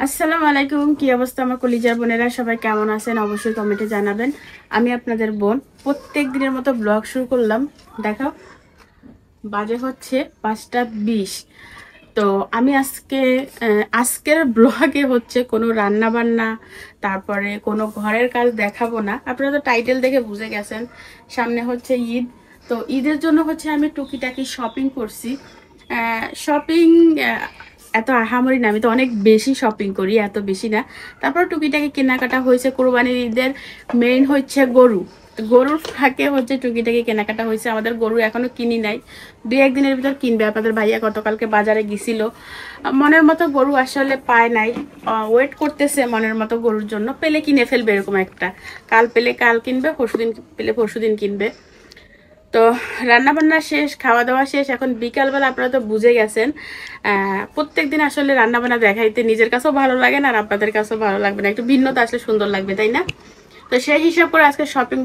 আসসালামু আলাইকুম। কি অবস্থা আমার কলিজার বোনেরা, সবাই কেমন আছেন অবশ্যই কমেন্টে জানাবেন। আমি আপনাদের বোন প্রত্যেক দিনের মতো ব্লগ শুরু করলাম। দেখাও, বাজে হচ্ছে 5টা 20। তো আমি আজকের ব্লগে হচ্ছে কোনো রান্না বান্না, তারপরে কোনো ঘরের কাজ দেখাবো না। আপনারা তো টাইটেল দেখে বুঝে গেছেন সামনে হচ্ছে ঈদ। তো ঈদের জন্য হচ্ছে আমি টুকিটাকি শপিং করছি। শপিং এত আহামরি না, আমি তো অনেক বেশি শপিং করি, এত বেশি না। তারপর টুকিটাকি কেনাকাটা হয়েছে। কোরবানির ঈদের মেইন হচ্ছে গরু। গরুর ফাঁকে হচ্ছে টুকিটাকি কেনাকাটা হয়েছে। আমাদের গরু এখনো কিনি নাই, 2-1 দিনের ভিতর কিনবে। আপনাদের ভাইয়া গতকালকে বাজারে গেছিল, মনের মতো গরু আসলে পায় নাই। ওয়েট করতেছে মনের মতো গরুর জন্য, পেলে কিনে ফেলবে এরকম একটা। কাল পেলে কাল কিনবে, পরশুদিন পেলে পরশুদিন কিনবে। তো রান্না বান্না শেষ, খাওয়া দাওয়া শেষ, এখন বিকালবেলা। আপনারা তো বুঝে গেছেন প্রত্যেক দিন আসলে রান্না বান্না দেখাইতে নিজের কাছেও ভালো লাগে না, আর আপনাদের কাছেও ভালো লাগবে না। একটু ভিন্নতা আসলে সুন্দর লাগবে, তাই না? তো সেই হিসাব করে আজকে শপিং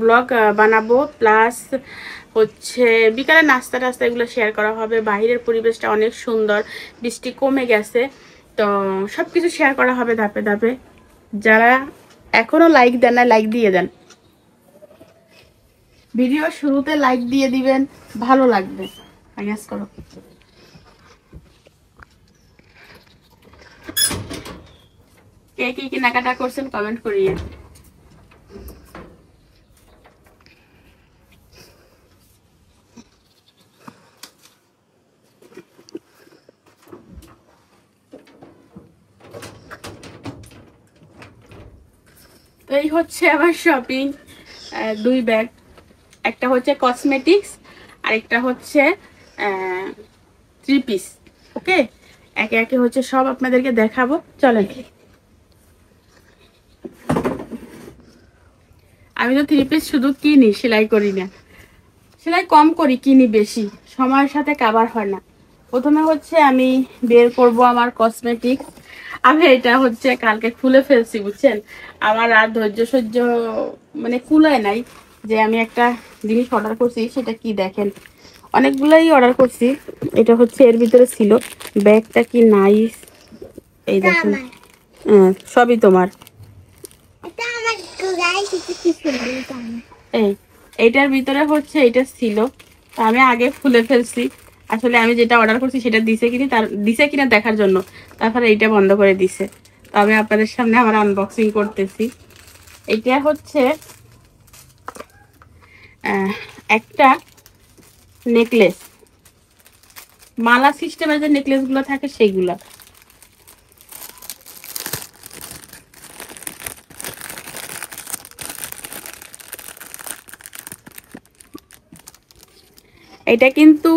ব্লগ বানাবো, প্লাস হচ্ছে বিকালে নাস্তা টাস্তা এগুলো শেয়ার করা হবে। বাইরের পরিবেশটা অনেক সুন্দর, বৃষ্টি কমে গেছে। তো সব কিছু শেয়ার করা হবে ধাপে ধাপে। যারা এখনো লাইক দেন না, লাইক দিয়ে দেন। ভিডিও শুরুতে লাইক দিয়ে দিবেন, ভালো লাগবে। আইয়াস করো। কে কি কেনাকাটা করছেন কমেন্ট করিয়ে। তো এই হচ্ছে আমার শপিং। 2 ব্যাগ, একটা হচ্ছে কসমেটিক্স আর একটা হচ্ছে 3 পিস। ওকে, একে একে হচ্ছে সব আপনাদেরকে দেখাবো, চলেন। আমি তো 3 পিস শুধু কিনি, সেলাই করি না। সেলাই কম করি, কিনি বেশি, সময়ের সাথে কাভার হয় না। প্রথমে হচ্ছে আমি বের করব আমার কসমেটিক্স। আমি এটা হচ্ছে কালকে খুলে ফেলছি, বুঝছেন। আমার আর ধৈর্য সহ্য মানে কুলায় নাই যে আমি একটা জিনিস অর্ডার করছি। সেটা কি দেখেন, অনেকগুলাই অর্ডার করছি। এটা হচ্ছে এর ভিতরে ছিল। ব্যাগটা কি নাইস, এই দেখেন। সবই তোমার। এই এইটার ভিতরে হচ্ছে এটা ছিল, তো আমি আগে খুলে ফেলছি। আসলে আমি যেটা অর্ডার করছি সেটা দিছে কিনা দেখার জন্য, তারপরে এইটা বন্ধ করে দিছে। তো আমি আপনাদের সামনে আমার আনবক্সিং করতেছি। এটা হচ্ছে একটা নেকলেস, মালা সিস্টেমের যে নেকলেস গুলো থাকে সেইগুলা। এটা কিন্তু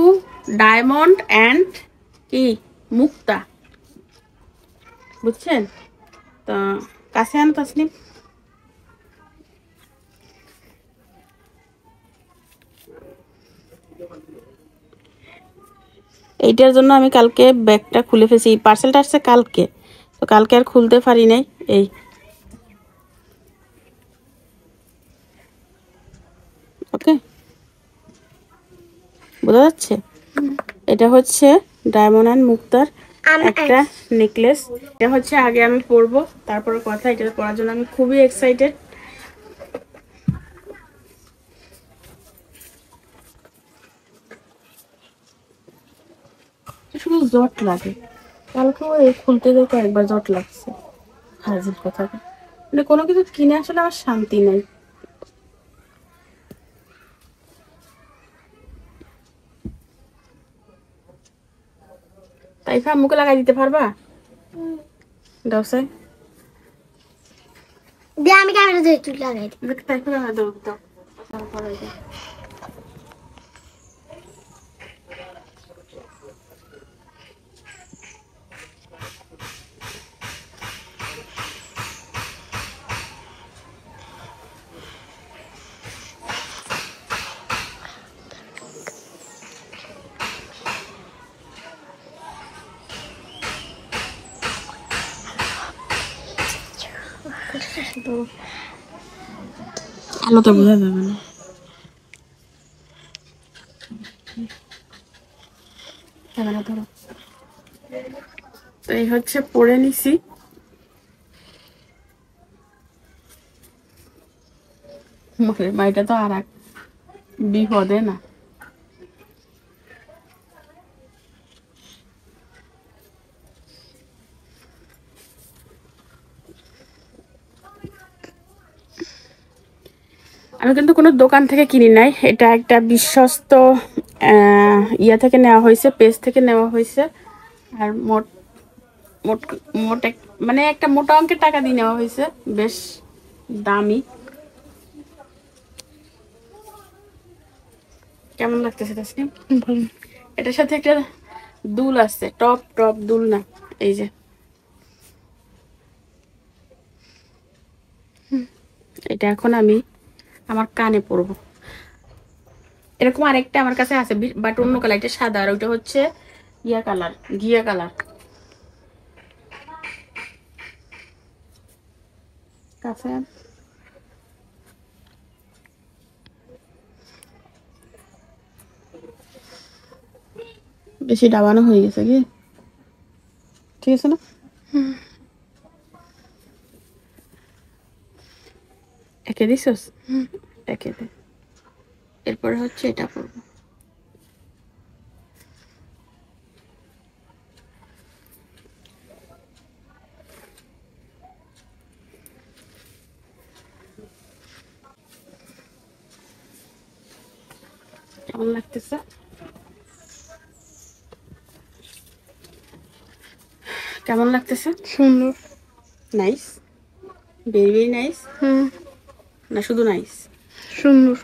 ডায়মন্ড অ্যান্ড কি মুক্তা, বুঝছেন। তো কাছে আন তাসনিম। এইটার জন্য আমি কালকে ব্যাগটা খুলে ফেলছি। পার্সেলটা আসছে কালকে, তো কালকে আর খুলতে পারি নাই। এই ওকে, বোঝা যাচ্ছে। এটা হচ্ছে ডায়মন্ড অ্যান্ড মুক্তার একটা নেকলেস। এটা হচ্ছে আগে আমি পরবো, তারপরে কথা। এটা পরার জন্য আমি খুবই এক্সাইটেড। শুধু জট লাগে, কালকেও এই খুলতে দেখে একবার জট লাগছে। হাজির কথা, মানে কোনো কিছু কিনে আসলে আমার শান্তি নেই। তাইফা মুখে লাগাই দিতে পারবা? দাও সাই দিয়ে আমি ক্যামেরা ধরে তুই লাগাই দিই। তাইফা দাও দাও। আলো তো বোঝা যাবে না। ধরো। তো এই হচ্ছে পরে নিছি। এটা তো আর এক বিপদে না। আমি কিন্তু কোনো দোকান থেকে কিনি নাই, এটা একটা বিশ্বস্ত ইয়া থেকে নেওয়া হয়েছে, পেজ থেকে নেওয়া হয়েছে। আর মোট মোট মোট মানে একটা মোটা অঙ্কের টাকা দিয়ে নেওয়া হয়েছে, বেশ দামি। কেমন লাগতেছে তাসনিম? এটার সাথে একটা দুল আছে, টপ টপ দুল না, এই যে এটা এখন আমি আমার কানে পরবো। এরকম আরেকটা আমার কাছে আছে, বাট অন্য কালার, এটা সাদা আর ওইটা হচ্ছে ইয়া কালার, ঘিয়া কালার। কাছে বেশি ডাবানো হয়ে গেছে কি? ঠিক আছে না? একে দিছস? একে দে। এরপরে হচ্ছে এটা পরবো। কেমন লাগতেছে? কেমন লাগতেছে? সুন্দর। Nice, very very nice. না শুধু নাইস? সুন্দর।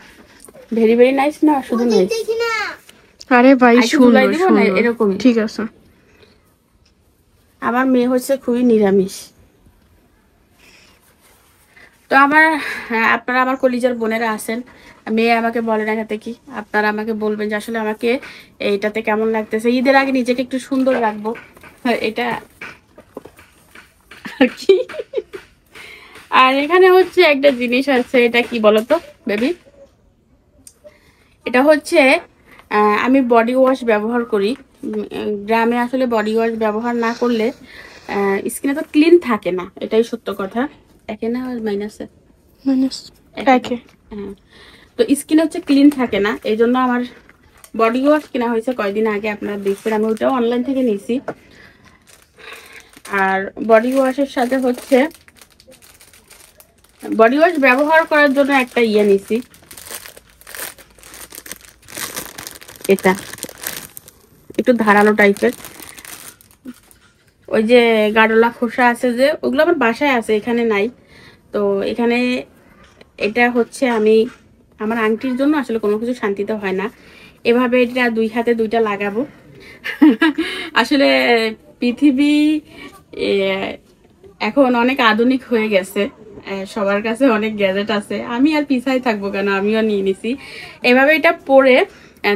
ভেরি ভেরি নাইস না শুধু নাইস? আরে ভাই সুন্দর দিব না, এরকম ঠিক আছে। আমার মেয়ে হচ্ছে খুবই নিরামিষ। তো আপনারা আমার কলিজার বোনেরা আছেন, মেয়ে আমাকে বলে না এটাতে কি, আপনারা আমাকে বলবেন যে আসলে আমাকে এইটাতে কেমন লাগতেছে। ঈদের আগে নিজেকে একটু সুন্দর রাখবো, এটা আর কি। আর এখানে হচ্ছে একটা জিনিস আছে, এটা কি বলতো বেবি? এটা হচ্ছে আমি বডি ওয়াশ ব্যবহার করি। গ্রামে আসলে বডি ওয়াশ ব্যবহার না করলে স্কিনে তো ক্লিন থাকে না, এটাই সত্য কথা। একে না মাইনাসে? একে। হ্যাঁ, তো স্কিন হচ্ছে ক্লিন থাকে না, এই জন্য আমার বডি ওয়াশ কেনা হয়েছে কয়দিন আগে, আপনারা দেখবেন, আমি ওটাও অনলাইন থেকে নিয়েছি। আর বডি ওয়াশের সাথে হচ্ছে বডি ওয়াশ ব্যবহার করার জন্য একটা ইয়ে নিছি, এটা একটু ধারালো টাইপের। ওই যে গাডলা খোসা আছে যে, ওগুলো আমার বাসায় আছে, এখানে নাই। তো এখানে এটা হচ্ছে আমি আমার আংটির জন্য, আসলে কোনো কিছু শান্তিতে হয় না, এভাবে এটা দুই হাতে দুইটা লাগাবো। আসলে পৃথিবী এখন অনেক আধুনিক হয়ে গেছে, সবার কাছে অনেক গ্যাজেট আছে, আমি আর পিছাই থাকবো কেন, আমিও নিয়ে নিছি এভাবে এটা পরে।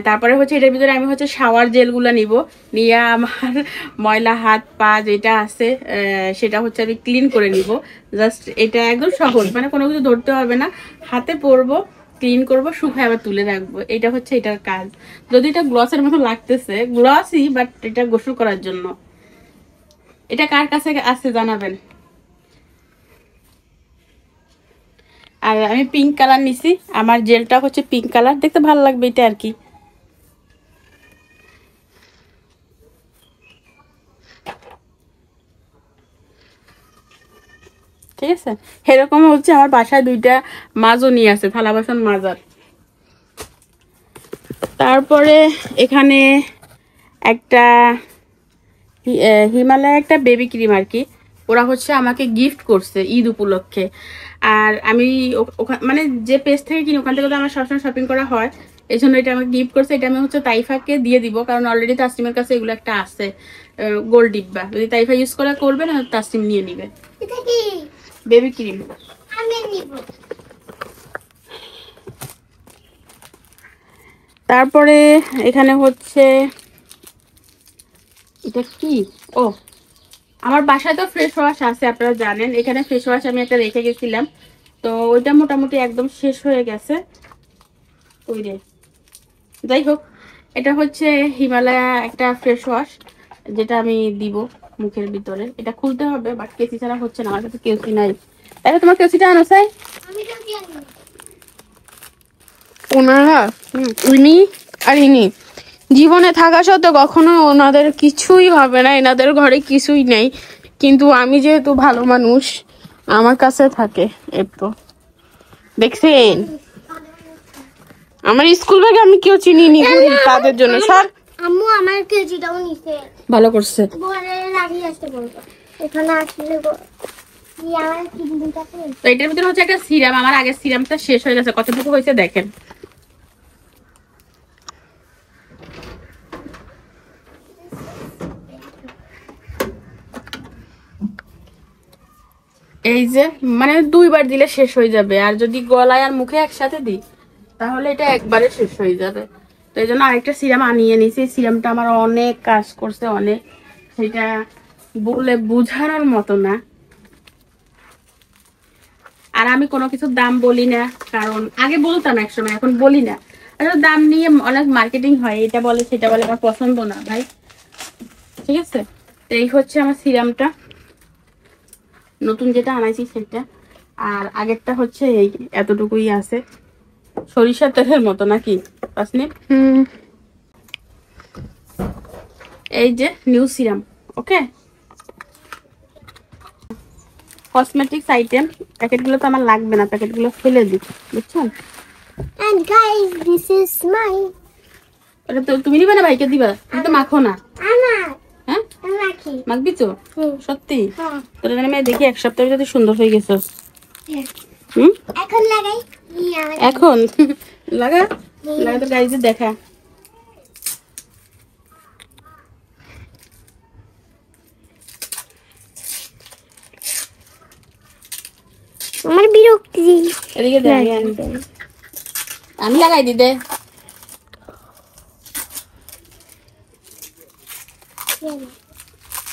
তারপরে হচ্ছে এটার ভিতরে আমি হচ্ছে শাওয়ার জেলগুলো নিব, নিয়ে আমার ময়লা হাত পা যেটা আছে সেটা হচ্ছে আমি ক্লিন করে নিব। জাস্ট এটা একদম সহজ, মানে কোনো কিছু ধরতে হবে না, হাতে পরবো, ক্লিন করবো, শুকায় আবার তুলে রাখবো, এটা হচ্ছে এটার কাজ। যদি এটা গ্লসের মতো লাগতেছে, গ্লসই, বাট এটা গোসল করার জন্য। এটা কার কাছে আছে জানাবেন। আর আমি পিঙ্ক কালার নিছি, আমার জেলটা হচ্ছে পিঙ্ক কালার, দেখতে ভালো লাগবে এটা আর কি। ঠিক আছে, এরকম হচ্ছে আমার বাসায় দুইটা মাজও নিয়ে আছে, থালা বাসন মাজার। তারপরে এখানে একটা হিমালয় একটা বেবি ক্রিম আর কি, ওরা হচ্ছে আমাকে গিফট করছে ঈদ উপলক্ষে। আর আমি মানে যে পেজ থেকে কিনি ওখান থেকে তো আমার সবসময় শপিং করা হয়, এই জন্য এটা আমাকে গিফট করছে। এটা আমি হচ্ছে তাইফাকে দিয়ে দিব, কারণ অলরেডি তাসনিমের কাছে এগুলো একটা আছে গোল্ড ডিব্বা, যদি তাইফা ইউজ করা করবে না, তাসনিম নিয়ে নিবে। বেবি ক্রিম আমি নিব। তারপরে এখানে হচ্ছে এটা কি, ও আমার বাসায় তো ফ্রেশ ওয়াশ আছে, আপনারা জানেন, এখানে ফেস ওয়াশ আমি একটা রেখে গেছিলাম, তো ওইটা মোটামুটি একদম শেষ হয়ে গেছে ওই রে। যাই হোক, এটা হচ্ছে হিমালয়া একটা ফেস ওয়াশ, যেটা আমি দিব। মুখের ভিতরে। এটা খুলতে হবে, বাট কেসি ছাড়া হচ্ছে না, আমার কাছে কেসি নাই। তাহলে তোমার কেসিটা আনো চাই। ওনারা উনি আর ইনি জীবনে থাকা সত্ত্বেও কখনো ওনাদের কিছুই হবে না, এনাদের ঘরে কিছুই নেই, কিন্তু আমি যেহেতু ভালো মানুষ আমার কাছে থাকে। একটু দেখছেন আমার স্কুল ব্যাগে আমি কেউ চিনি তাদের জন্য সব। আম্মু আমার কেজিটাও নিছে, ভালো করছে। ঘরে লাগিয়ে আসতে বলতো, এখানে আসলে কি আমার কিডনিটা তো তো এটার ভিতরে হচ্ছে একটা সিরাম, আমার আগের সিরামটা শেষ হয়ে গেছে, কতটুকু হয়েছে দেখেন। এই যে মানে 2 বার দিলে শেষ হয়ে যাবে, আর যদি গলায় আর মুখে একসাথে দিই তাহলে এটা একবারে শেষ হয়ে যাবে। তো এই জন্য আরেকটা সিরাম আনিয়ে নিয়েছি। সিরামটা আমার অনেক কাজ করছে, অনেক, সেটা বলে বোঝানোর মতো না। আর আমি কোনো কিছুর দাম বলি না, কারণ আগে বলতাম একসময়, এখন বলি না। আসলে দাম নিয়ে অনেক মার্কেটিং হয়, এটা বলে সেটা বলে, আমার পছন্দ না ভাই, ঠিক আছে। তো এই হচ্ছে আমার সিরামটা, নতুন যেটা আনাইছি সেটা। আর আগেরটা হচ্ছে এই এতটুকুই আছে, সরিষার তেলের মতো নাকি পাসনি। এই যে নিউ সিরাম, ওকে। কসমেটিক্স আইটেম প্যাকেটগুলো তো আমার লাগবে না, প্যাকেটগুলো ফেলে দিই, বুঝছেন। and guys this is my ওটা তো তুমি নিবে না, ভাইকে দিবা, তুমি তো মাখো না। আমার হ্যাঁ রাখি। মাখবি তো সত্যি? হ্যাঁ তোর আমি দেখি এক সপ্তাহের ভিতরে সুন্দর হয়ে গেছ। এখন লাগাই আমার এখন লাগা লাগা তো গাইজে দেখা। বিরক্তি। এদিকে দেখ, আমি লাগাই দি দে।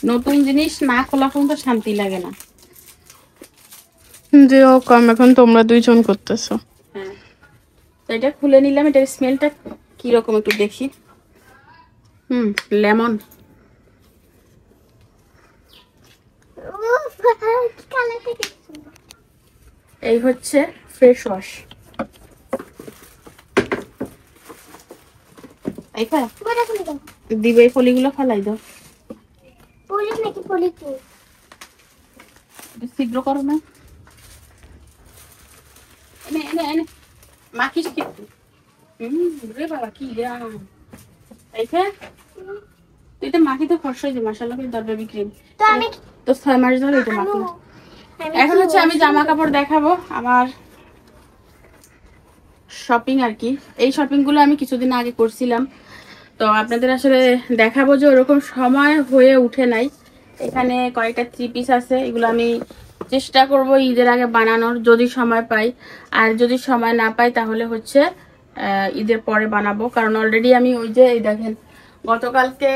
নতুন জিনিস না খোলা পর্যন্ত শান্তি লাগে না। যে কম এখন তোমরা দুইজন করতেছো। হ্যাঁ, তো এটা খুলে নিলাম, এটার স্মেলটা কিরকম একটু দেখি। লেমন। এই হচ্ছে ফ্রেশ ওয়াশ। দিবে, ফলিগুলো ফালাই দাও, শীঘ্র করো না। এনে এনে এনে মাখিস কিন্তু। রে বাবা কি তুই তো মাখি তো খরচ হয়ে যায়, মাসাল্লাহ দরবেবি ক্রিম তো 6 মাস ধরে এটা মাখলাম। এখন হচ্ছে আমি জামা কাপড় দেখাবো, আমার শপিং আর কি। এই শপিং গুলো আমি কিছুদিন আগে করছিলাম, তো আপনাদের আসলে দেখাবো যে ওরকম সময় হয়ে উঠে নাই। এখানে কয়েকটা 3 পিস আছে, এগুলো আমি চেষ্টা করব ঈদের আগে বানানোর, যদি সময় পাই। আর যদি সময় না পাই তাহলে হচ্ছে ঈদের পরে বানাবো, কারণ অলরেডি আমি ওই যে এই দেখেন গতকালকে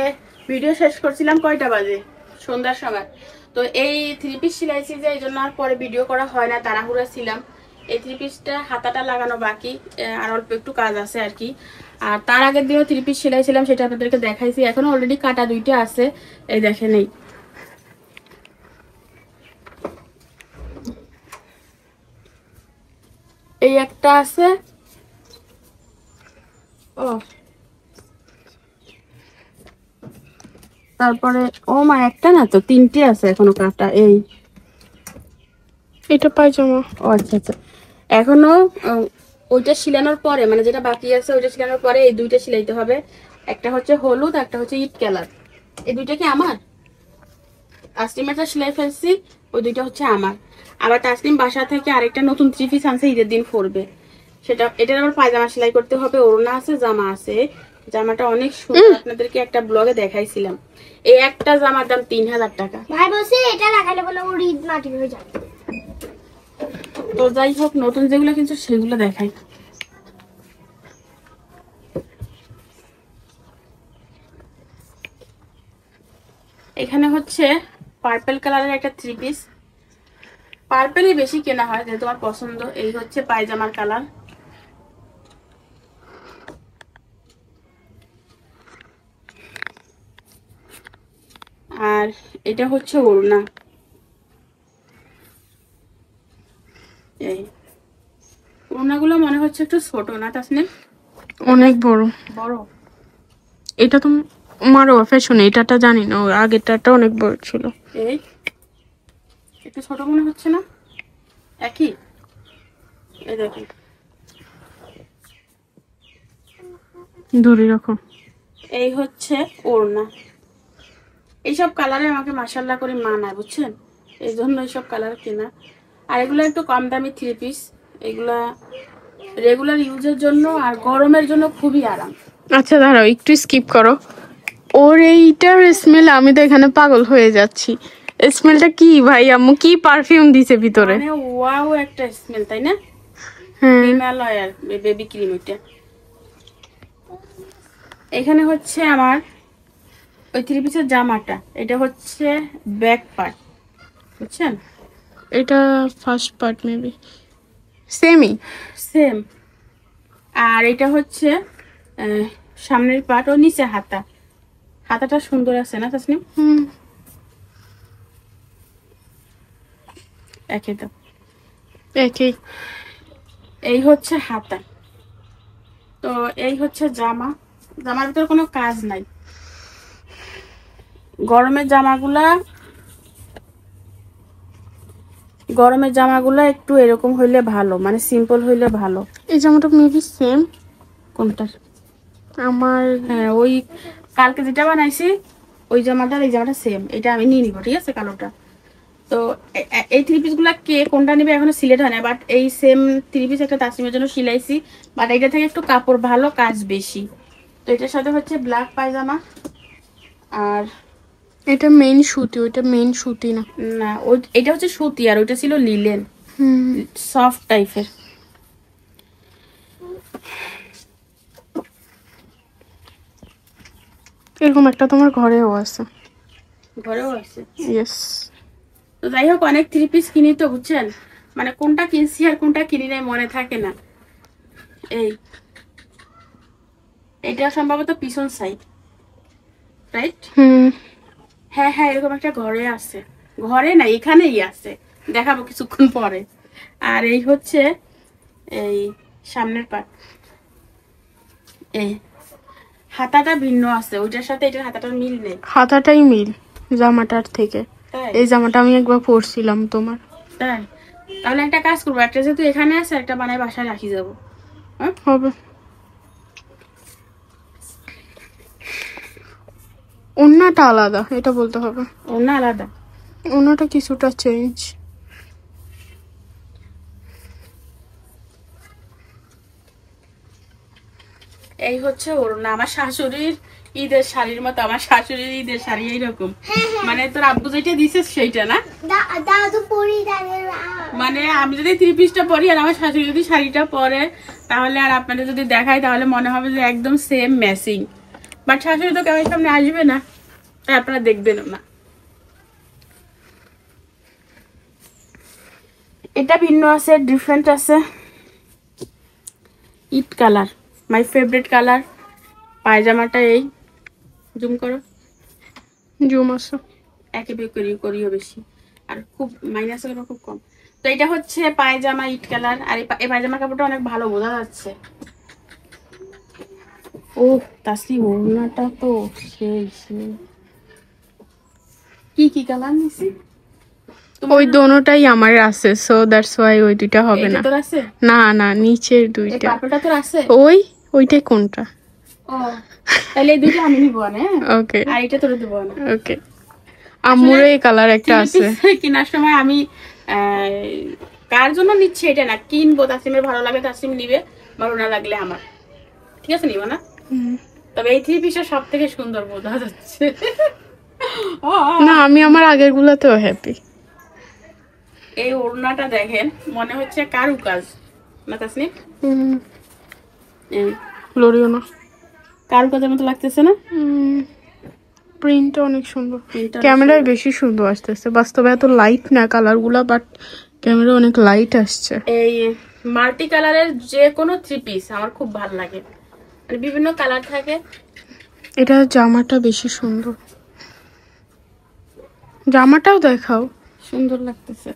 ভিডিও শেষ করছিলাম কয়টা বাজে, সন্ধ্যার সময়। তো এই 3 পিস সিলাইছি যে এই জন্য আর পরে ভিডিও করা হয় না, তাড়াহুড়া ছিলাম। এই 3 পিসটা হাতাটা লাগানো বাকি, আর অল্প একটু কাজ আছে আর কি। আর তার আগের দিনও 3 পিস সিলাইছিলাম, সেটা আপনাদেরকে দেখাইছি। এখন অলরেডি কাটা 2টা আছে, এই দেখেন। এই একটা আছে, ও তারপরে ও মা একটা না তো 3টে আছে এখনো কাটা। এই এটা পায়জামা। ও আচ্ছা আচ্ছা, এখনো ওইটা সিলানোর পরে, মানে যেটা বাকি আছে ওইটা সিলানোর পরে এই 2টা সিলাইতে হবে। একটা হচ্ছে হলুদ, একটা হচ্ছে ইট কালার। এই 2টা কি আমার? তাসলিমেরটা সেলাই ফেলছি, ওই 2টা হচ্ছে আমার। আবার তাসলিম বাসা থেকে আরেকটা নতুন 3 পিস আনছে, ঈদের দিন পরবে সেটা। এটার আবার পায়জামা সেলাই করতে হবে, ওড়না আছে, জামা আছে। জামাটা অনেক সুন্দর, আপনাদেরকে একটা ব্লগে দেখাইছিলাম। এই একটা জামার দাম 3000 টাকা। ভাই বলছে এটা লাগালে বলে ওর ঈদ মাটি হয়ে যাবে। তো যাই হোক, নতুন যেগুলো কিন্তু সেগুলো দেখাই। এখানে হচ্ছে পার্পল কালারের একটা 3 পিস, পার্পলই বেশি কেনা হয় যেহেতু আমার পছন্দ। এই হচ্ছে পায়জামার কালার। আর এটা হচ্ছে ওড়না। এই ওড়নাগুলো মনে হচ্ছে একটু ছোট না তাসনিম? অনেক বড়। বড়। এটা তো আমারও ফ্যাশন, এটাটা জানি না, ওর আগেরটা অনেক বড় ছিল। এই একটু ছোট মনে হচ্ছে না? একই। এই দেখুন, ধরে রাখো। এই হচ্ছে ওড়না। এইসব কালারে আমাকে মাশাল্লাহ করে মানায়, বুঝছেন? এই জন্য এইসব কালার কেনা। আর এগুলো একটু কম দামি 3 পিস। এগুলা রেগুলার ইউজের জন্য আর গরমের জন্য খুবই আরাম। আচ্ছা দাঁড়াও, একটু স্কিপ করো। ওর এইটার স্মেল আমি তো এখানে পাগল হয়ে যাচ্ছি। স্মেলটা কি ভাই? আম্মু কি পারফিউম দিছে ভিতরে? মানে ওয়াও একটা স্মেল, তাই না? হ্যাঁ। হিমালয়ার বেবি ক্রিম এটা। এখানে হচ্ছে আমার ওই 3 পিসের জামাটা। এটা হচ্ছে ব্যাক পার্ট, বুঝছেন? এটা ফার্স্ট পার্ট মেবি সেমই। সেম। আর এটা হচ্ছে সামনের পার্ট ও নিচে হাতা। হাতাটা সুন্দর আছে না তাসনিম? হুম। একই তো। একই। এই হচ্ছে হাতা। তো এই হচ্ছে জামা। জামার ভিতরে কোনো কাজ নাই। গরমের জামাগুলা একটু এরকম হইলে ভালো, মানে সিম্পল হইলে ভালো। এই জামাটা মেবি সেম। কোনটা? আমার হ্যাঁ, ওই কালকে যেটা বানাইছি ওই জামাটার এই জামাটা সেম। এটা আমি নিয়ে নিবো, ঠিক আছে, কালোটা। তো এই 3 পিস গুলা কে কোনটা নিবে এখনো সিলেক্ট হয় না, বাট এই সেম 3 পিস একটা তাসনিমের জন্য সিলাইছি। বাট এটা থেকে একটু কাপড় ভালো, কাজ বেশি। তো এটার সাথে হচ্ছে ব্ল্যাক পায়জামা। আর এটা মেইন সুতি, ওইটা মেইন সুতি না। না, এটা হচ্ছে সুতি আর ওইটা ছিল লিলেন, হুম। সফট টাইপের। এরকম একটা তোমার ঘরেও আছে? ঘরেও আছে। ইয়েস। তো যাই হোক, অনেক 3 পিস কিনি তো, বুঝছেন? মানে কোনটা কিনছি আর কোনটা কিনি নাই মনে থাকে না। এটা সম্ভবত পিছন সাইড, রাইট? হুম। হ্যাঁ হ্যাঁ, এরকম একটা ঘরে আছে। ঘরে না, এখানেই আছে, দেখাবো কিছুক্ষণ পরে। আর এই হচ্ছে এই সামনের পার্ট। এই হাতাটা ভিন্ন আছে, ওইটার সাথে এটার হাতাটার মিল নেই। হাতাটাই মিল জামাটার থেকে। তাই? এই জামাটা আমি একবার পরছিলাম তোমার। তাই? তাহলে একটা কাজ করবো, একটা যেহেতু এখানে আছে, একটা বানায় বাসায় রাখি যাবো। হ্যাঁ, হবে। ওন্নাটা আলাদা, এটা বলতে হবে। ওড়না আলাদা। ওন্নাটা কিছুটা চেঞ্জ। এই হচ্ছে ওড়না। আমার শাশুড়ির ঈদের শাড়ির মতো। আমার শাশুড়ির ঈদের শাড়ি এইরকম, মানে তোর আব্বু যেটা দিছে সেইটা না। দাদু পরি দাঁড়িয়ে মানে আমি যদি 3 পিসটা পরি আর আমার শাশুড়ি যদি শাড়িটা পরে, তাহলে আর আপনাদের যদি দেখাই তাহলে মনে হবে যে একদম সেম ম্যাচিং। বাট শাশুড়ি তো ক্যামেরার সামনে আসবে না, তাই আপনারা দেখবেনও না। এটা ভিন্ন আছে, ডিফারেন্ট আছে। ইট কালার, মাই ফেভারিট কালার। পায়জামাটা এই জুম করো, জুম আছে। একেবারে করিও বেশি, আর খুব মাইনাস খুব কম। তো এটা হচ্ছে পায়জামা ইট কালার। আর এই পায়জামা কাপড়টা অনেক ভালো বোঝা যাচ্ছে। ও তাসলি, ওড়নাটা তো সেই সেই। কি কালার নিছি? ওই দোনোটাই আমার আছে, সো দ্যাটস ওয়াই ওই দুইটা হবে না। তোর আছে? না না, নিচের এই দুইটা। পার্পলটা তোর আছে? ওইটাই কোনটা? ও, তাহলে এই দুইটা আমি নিব না। ওকে আর এটা তোর দেব না। ওকে। আম্মুর এই কালার একটা আছে। কেনার সময় আমি কার জন্য নিচ্ছি এটা না, কিনবো, তাসিমের ভালো লাগে তাসিম নিবে, ভালো না লাগলে আমার, ঠিক আছে, নিব না। তবে এই 3 পিসটা সব থেকে সুন্দর বোঝা যাচ্ছে। না, আমি আমার আগের গুলাতেও হ্যাপি। এই ওড়নাটা দেখেন, মনে হচ্ছে কারুকাজ না তাসনিম? লরিও না, কারুকাজের মতো লাগতেছে না? প্রিন্টটা অনেক সুন্দর। প্রিন্টটা ক্যামেরায় বেশি সুন্দর আসতেছে, বাস্তবে এত লাইট না কালার গুলা, বাট ক্যামেরা অনেক লাইট আসছে। এই মাল্টি কালারের যে কোনো 3 পিস আমার খুব ভালো লাগে, মানে বিভিন্ন কালার থাকে। এটা জামাটা বেশি সুন্দর। জামাটাও দেখাও। সুন্দর লাগতেছে।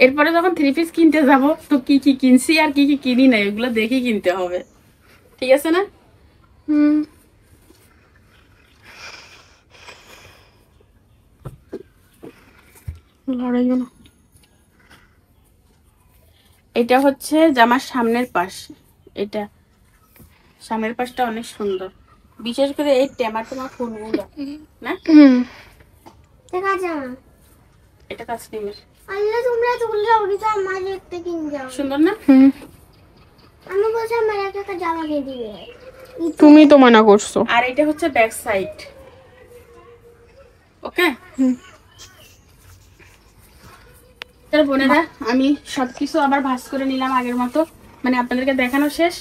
এরপরে যখন 3 পিস কিনতে যাব তো কি কি কিনছি আর কি কি কিনি না এগুলো দেখে কিনতে হবে, ঠিক আছে না? লড়াইও না। এটা হচ্ছে জামার সামনের পাশ, এটা সামনের পাশটা অনেক সুন্দর, বিশেষ করে এই টেমা ফুলগুলো না। দেখা যায় না। এটা তাসনিমের। আল্লাহ তোমরা তুললে ওটা তো আমার একটা কিন যাও। সুন্দর না? আমি বলছি আমার একটা জামা কিনে দিবে। তুমি তো মানা করছো। আর এটা হচ্ছে ব্যাক সাইড। ওকে তার বোনেরা, আমি সবকিছু আবার ভাঁজ করে নিলাম আগের মতো, মানে আপনাদেরকে দেখানো শেষ,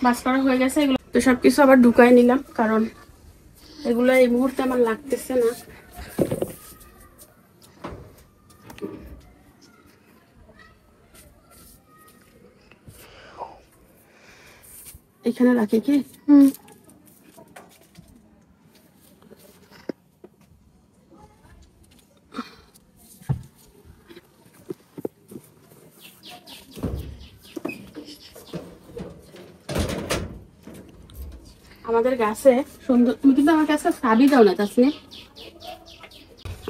ভাঁজ করা হয়ে গেছে এগুলো। তো সবকিছু আবার ঢুকাই নিলাম, কারণ এগুলো এই মুহূর্তে আমার লাগতেছে না। এখানে রাখি কি? আমাদের গাছে সুন্দর, তুমি কিন্তু আমার কাছে চাবি দাও না তাসনি।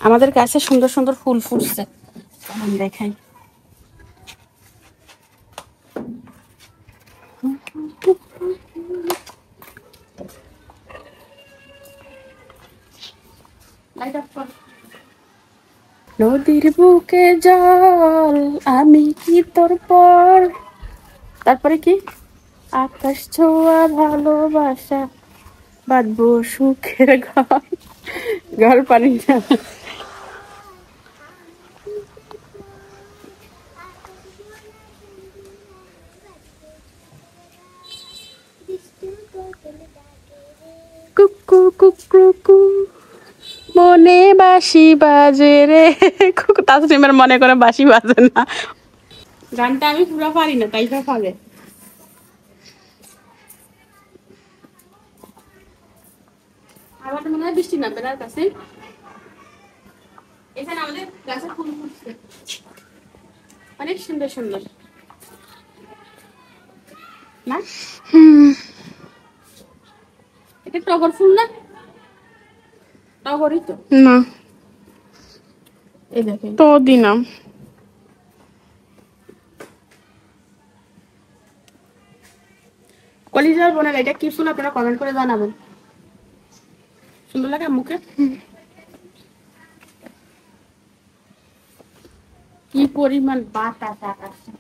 আমাদের গাছে সুন্দর সুন্দর ফুল ফুটছে, আমি দেখাই। নদীর বুকে জল, আমি কি তোর পর, তারপরে কি আকাশ ছোঁয়া ভালোবাসা, বাঁধবো সুখের ঘর, ঘর পানি না। কুকু কুকু কু মনে বাঁশি বাজে রে, তাসনিমের মনে করে বাঁশি বাজে না। গানটা আমি পুরো পারি না, তাই পারে। আমার মনে হয় বৃষ্টি নামবে না কাছে। এখানে আমাদের গাছে ফুল ফুটছে অনেক সুন্দর সুন্দর না। এটা টগর ফুল না? টগরই তো না, এই দেখেন তো দিনাম। কলিজার বোনের এটা কি ফুল আপনারা কমেন্ট করে জানাবেন। সুন্দর লাগে মুখে, কি পরিমাণ বাতাস আকাশে।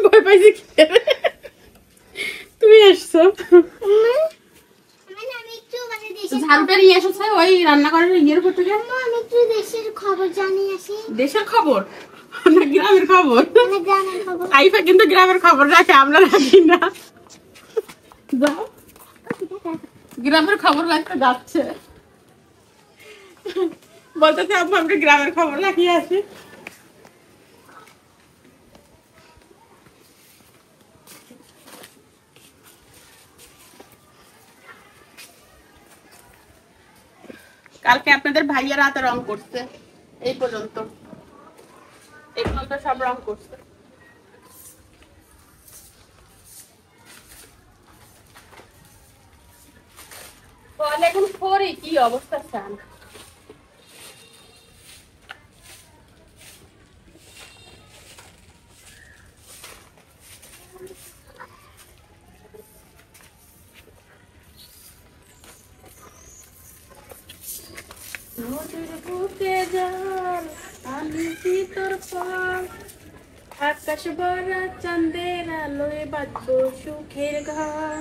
ভয় পাইছি, তুমি আসছো ঝাড়ুটা নিয়ে এসেছে ওই রান্না করার ইয়ের উপর থেকে। আমি একটু দেশের খবর জানিয়ে আসি। দেশের খবর না গ্রামের খবর? মানে গ্রামের খবর। আইফা কিন্তু গ্রামের খবর রাখে, আমরা রাখি না। যাও, গ্রামের খবর রাখতে যাচ্ছে, বলতেছে আব্বু আমরা গ্রামের খবর রাখিয়ে আসি। কালকে আপনাদের ভাইয়া রাতে রং করছে, এই পর্যন্ত সব রং করছে। এখন পরে কি অবস্থা চান? নদীর বুকে জল, আমি কি তোর পর, আকাশ ভরা চাঁদের আলোয় বাঁধবো সুখের ঘর।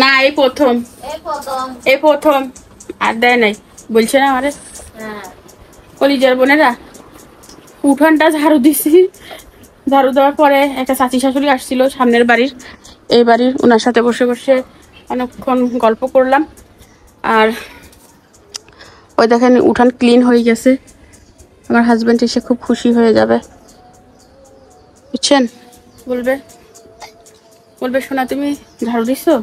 না এই প্রথম এই প্রথম আর দেয় নাই বলছে না আমারে কলিজার বোনেরা উঠানটা ঝাড়ু দিছি ঝাড়ু দেওয়ার পরে একটা চাচি শাশুড়ি আসছিল সামনের বাড়ির এই বাড়ির ওনার সাথে বসে বসে অনেকক্ষণ গল্প করলাম আর ওই দেখেন উঠান ক্লিন হয়ে গেছে আমার হাজবেন্ড এসে খুব খুশি হয়ে যাবে বুঝছেন বলবে বলবে শোনা তুমি ঝাড়ু দিছো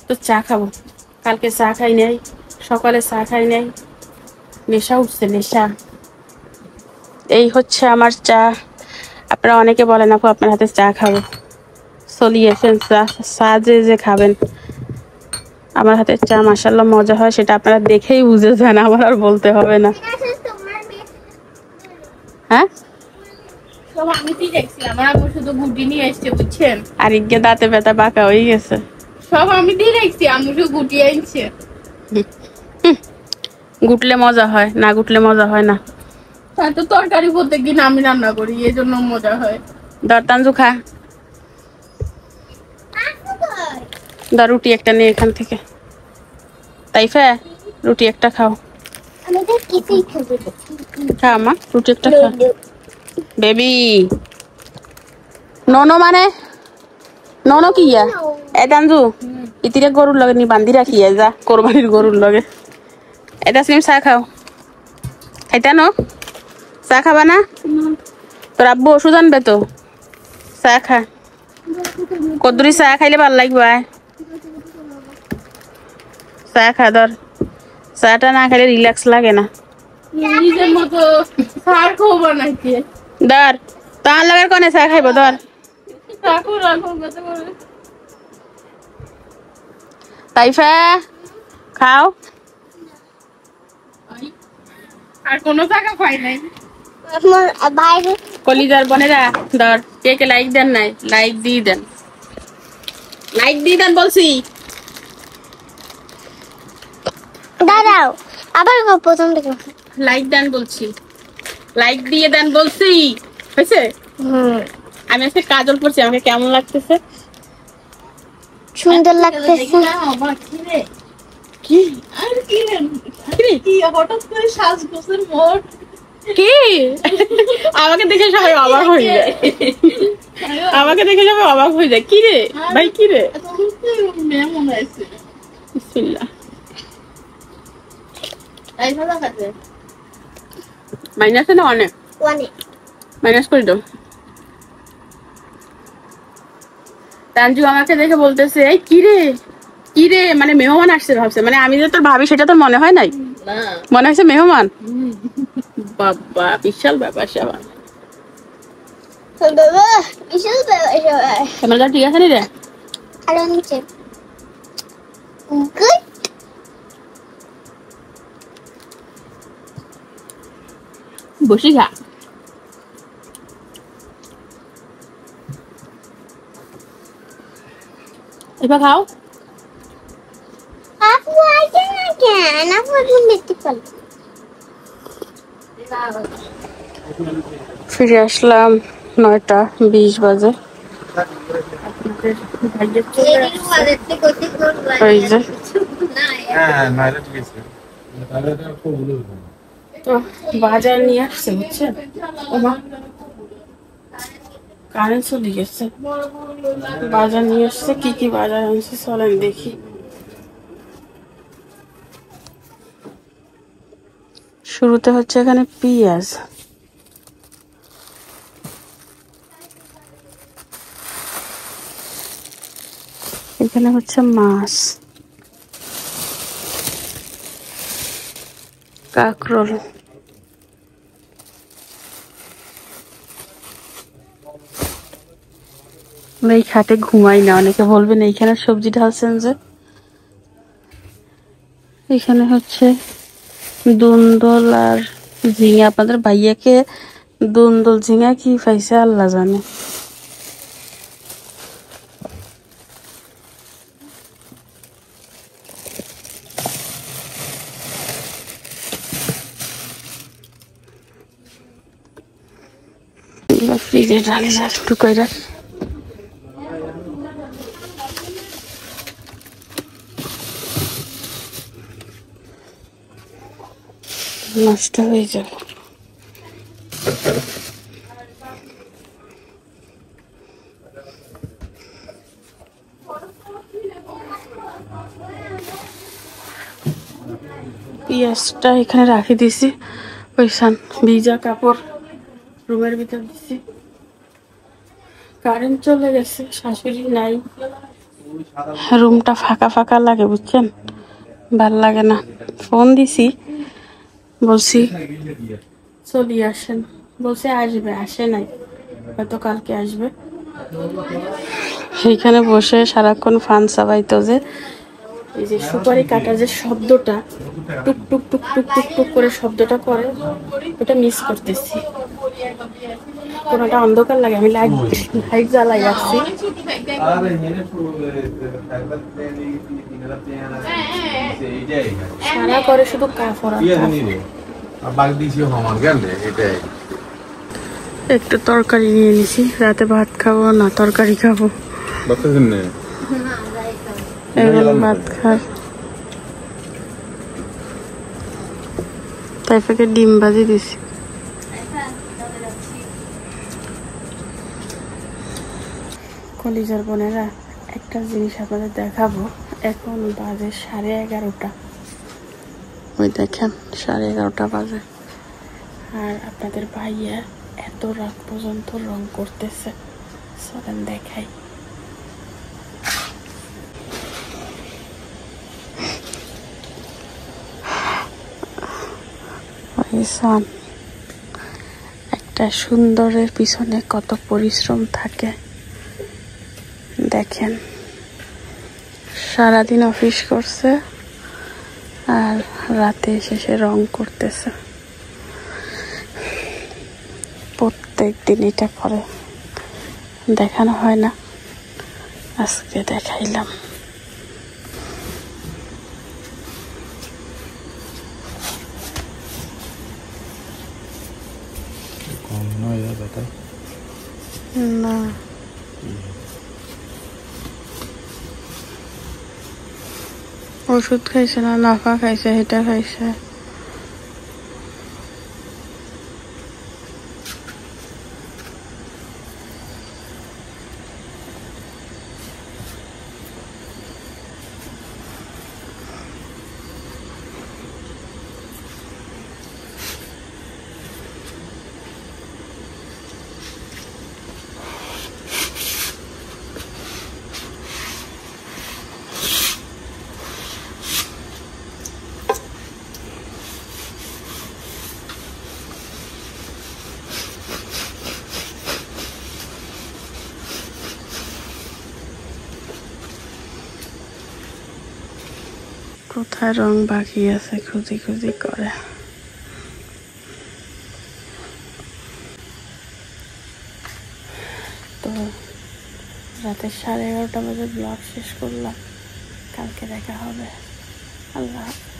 তো চা খাবো কালকে চা খাই নাই সকালে চা খাই নাই নেশা উঠছে নেশা এই হচ্ছে আমার চা আপনারা অনেকে বলেন আপু আপনার হাতে চা খাবো চলিয়েছেন চা চা যে খাবেন আমার হাতে চা মাশাআল্লাহ মজা হয় সেটা আপনারা দেখেই বুঝে যান আমার আর বলতে হবে না হ্যাঁ সব আমি কি দেখছিলাম আমার আব্বু শুধু গুটি নিয়ে এসছে বুঝছেন আর ইগে দাঁতে ব্যথা বাঁকা হয়ে গেছে সব আমি দিয়ে দেখছি আমি শুধু গুটি আনছে গুটলে মজা হয় না গুটলে মজা হয় না তাই তো তরকারি প্রত্যেকদিন আমি রান্না করি এই জন্য মজা হয় দরতাঞ্জু খা দা রুটি একটা নিয়ে এখান থেকে তাইফা রুটি একটা খাও আমি তো কিছুই খাবো খা মা রুটি একটা খা বেবি ননো মানে ননো কি ইয়া এ তাঞ্জু ইতিরে গরুর লগে নি বান্ধি রাখি যা কোরবানির গরুর লগে এটা সিম চা খাও খাইতা ন চা খাবা না তোর আব্বু ওষুধ আনবে তো চা খা কদ্দুরি চা খাইলে ভাল লাগবে চা খা ধর চাটা না খাইলে রিল্যাক্স লাগে না নিজের মতো সার খাবো বানাইছে ধর তার লাগার কোনে চা খাইব ধর রাখো রাখো কথা বলে তাইফা খাও আর কোনো টাকা পাই নাই আমার বাইরে কলিজার বোনেরা ধর কে কে লাইক দেন নাই লাইক দিয়ে দেন বলছি দাঁড়াও আবার প্রথম থেকে লাইক দেন বলছি লাইক দিয়ে দেন বলছি হয়েছে আমি আজকে কাজল পরছি আমাকে কেমন লাগতেছে সুন্দর লাগতেছে কি আর কি রে কি কি হঠাৎ করে সাজগোজের মোট কি আমাকে দেখে সবাই অবাক হয়ে যায় আমাকে দেখে সবাই অবাক হয়ে যায় কি রে ভাই কি রে মেমন আছে বিসমিল্লাহ তাই ভালো কাছে মাইনাস না অনেক অনেক মাইনাস করে দাও তানজু আমাকে দেখে বলতেছে এই কি রে মানে মেহমান আসছে ভাবছে মানে আমি যে তোর ভাবি সেটা তোর মনে হয় নাই না মনে হয়েছে মেহমান বাবা বিশাল ব্যাপার স্যাপার বাবা বিশাল ব্যাপার ক্যামেরাটা ঠিক আছে নি রে আরো নিচে গুড বসি খা এবার খাও আপু আইছে না কেন আপু এখন দেখতে পারল ফিরে আসলাম 9:20 বাজে ওই যে তো বাজার নিয়ে আসছে বুঝছেন ও মা কারেন্ট চলে গেছে বাজার নিয়ে আসছে কি কি বাজার আনছে চলেন দেখি শুরুতে হচ্ছে এখানে পেঁয়াজ এখানে হচ্ছে মাছ কাঁকরোল এই খাটে ঘুমাই না অনেকে বলবেন এইখানে সবজি ঢালছেন যে এখানে হচ্ছে দুন্দল আর ঝিঙা আপনাদের ভাইয়াকে দুন্দল ঝিঙা কি পাইছে আল্লাহ জানে ফ্রিজে ঢালে একটু করে নষ্ট হয়ে যাবে। পেঁয়াজটা এখানে রাখি দিছি, ওইখান ভিজা কাপড় রুমের ভিতর দিছি। কারেন্ট চলে গেছে, শাশুড়ি নাই, রুমটা ফাঁকা ফাঁকা লাগে বুঝছেন, ভাল লাগে না। ফোন দিছি, বলছি চলি আসেন, বলছে আসবে, আসে নাই, হয়তো কালকে আসবে। সেইখানে বসে সারাক্ষণ ফান চাবাইতো, যে এই যে সুপারি কাটার যে শব্দটা টুক টুক টুক টুক টুক টুক করে শব্দটা করে, ওটা মিস করতেছি। কোনোটা অন্ধকার লাগে, আমি লাইট জ্বালাই আসছি, সারা করে শুধু কাপড়। একটু তরকারি নিয়ে নিছি, রাতে ভাত খাবো না তরকারি খাবো, এখন ভাত খার। তাই থেকে ডিম ভাজি দিছি। কলিজার বোনেরা, একটা জিনিস আপনাদের দেখাবো। এখন বাজে 11:30, ওই দেখেন 11:30 বাজে, আর আপনাদের ভাইয়া এত রাত পর্যন্ত রং করতেছে। চলেন দেখাই। একটা সুন্দরের পিছনে কত পরিশ্রম থাকে দেখেন। সারাদিন অফিস করছে আর রাতে শেষে রং করতেছে। প্রত্যেক দিন এটা করে, দেখানো হয় না, আজকে দেখাইলাম। না ওষুধ খাইছে না, নাফা খাইছে, এটা খাইছে। কোথায় রং বাকি আছে খুঁজি খুঁজি করে। তো রাতে 11:30 বাজে ব্লগ শেষ করলাম, কালকে দেখা হবে। আল্লাহ হাফেজ।